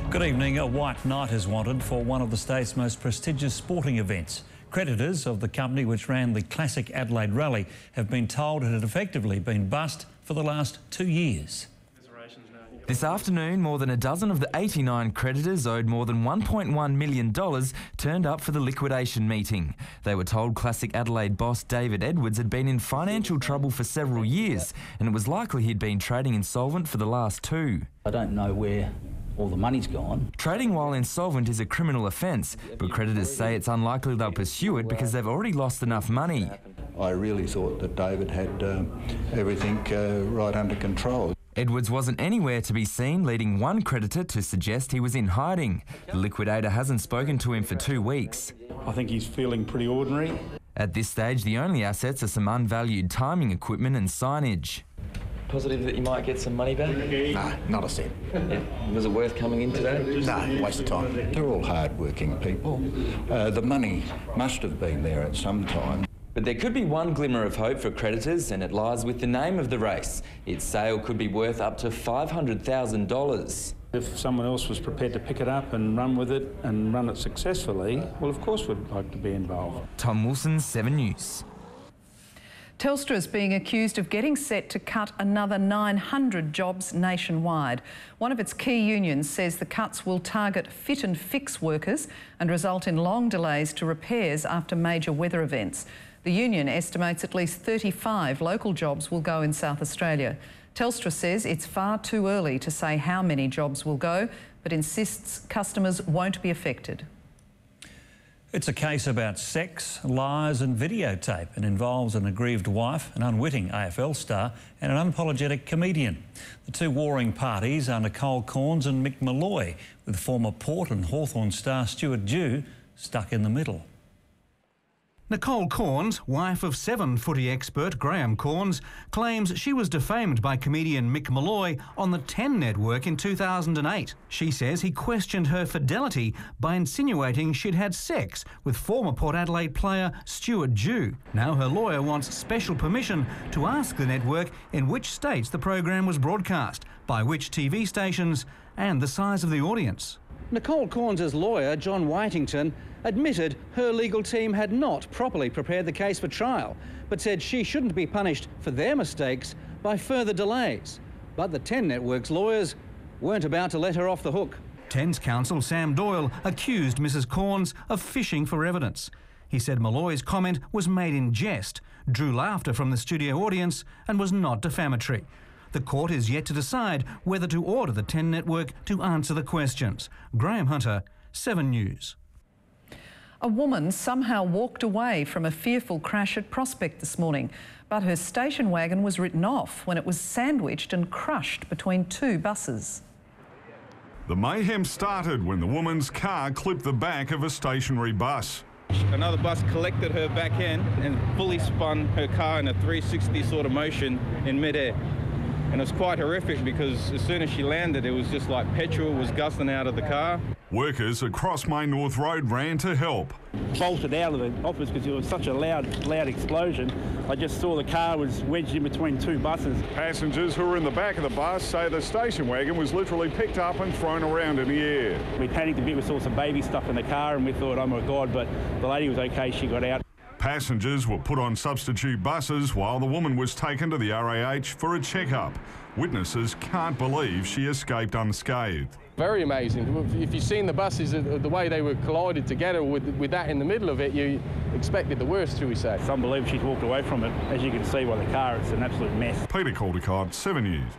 Good evening. A white knight is wanted for one of the state's most prestigious sporting events. Creditors of the company which ran the classic Adelaide rally have been told it had effectively been bust for the last 2 years. This afternoon, more than a dozen of the 89 creditors owed more than $1.1 million turned up for the liquidation meeting. They were told classic Adelaide boss David Edwards had been in financial trouble for several years, and it was likely he'd been trading insolvent for the last 2. I don't know where all the money's gone. Trading while insolvent is a criminal offence, but creditors say it's unlikely they'll pursue it because they've already lost enough money. I really thought that David had everything right under control. Edwards wasn't anywhere to be seen, leading one creditor to suggest he was in hiding. The liquidator hasn't spoken to him for 2 weeks. I think he's feeling pretty ordinary. At this stage, the only assets are some unvalued timing equipment and signage. Positive that you might get some money back? No, not a cent. Yeah. Was it worth coming in today? No, waste of time. They're all hard-working people. The money must have been there at some time. But there could be one glimmer of hope for creditors, and it lies with the name of the race. Its sale could be worth up to $500,000. If someone else was prepared to pick it up and run with it and run it successfully, well, of course we'd like to be involved. Tom Wilson, 7 News. Telstra is being accused of getting set to cut another 900 jobs nationwide. One of its key unions says the cuts will target fit and fix workers and result in long delays to repairs after major weather events. The union estimates at least 35 local jobs will go in South Australia. Telstra says it's far too early to say how many jobs will go, but insists customers won't be affected. It's a case about sex, lies and videotape and involves an aggrieved wife, an unwitting AFL star and an unapologetic comedian. The two warring parties are Nicole Corns and Mick Malloy, with former Port and Hawthorn star Stuart Dew stuck in the middle. Nicole Corns, wife of 7 footy expert Graham Corns, claims she was defamed by comedian Mick Malloy on the 10 network in 2008. She says he questioned her fidelity by insinuating she'd had sex with former Port Adelaide player Stuart Dew. Now her lawyer wants special permission to ask the network in which states the program was broadcast, by which TV stations and the size of the audience. Nicole Corns' lawyer, John Whitington, admitted her legal team had not properly prepared the case for trial, but said she shouldn't be punished for their mistakes by further delays. But the 10 Network's lawyers weren't about to let her off the hook. 10's counsel, Sam Doyle, accused Mrs Corns of fishing for evidence. He said Malloy's comment was made in jest, drew laughter from the studio audience and was not defamatory. The court is yet to decide whether to order the 10 Network to answer the questions. Graham Hunter, 7 News. A woman somehow walked away from a fearful crash at Prospect this morning, but her station wagon was written off when it was sandwiched and crushed between 2 buses. The mayhem started when the woman's car clipped the back of a stationary bus. Another bus collected her back end and fully spun her car in a 360 sort of motion in midair. And it was quite horrific because as soon as she landed, it was just like petrol was gushing out of the car. Workers across Main North Road ran to help. Bolted out of the office because it was such a loud explosion. I just saw the car was wedged in between 2 buses. Passengers who were in the back of the bus say the station wagon was literally picked up and thrown around in the air. We panicked a bit, we saw some baby stuff in the car and we thought, oh my God, but the lady was okay, she got out. Passengers were put on substitute buses while the woman was taken to the RAH for a checkup. Witnesses can't believe she escaped unscathed. Very amazing. If you've seen the buses, the way they were collided together with that in the middle of it, you expected the worst, shall we say. It's unbelievable she's walked away from it. As you can see by the car, it's an absolute mess. Peter Caldecott, 7 News.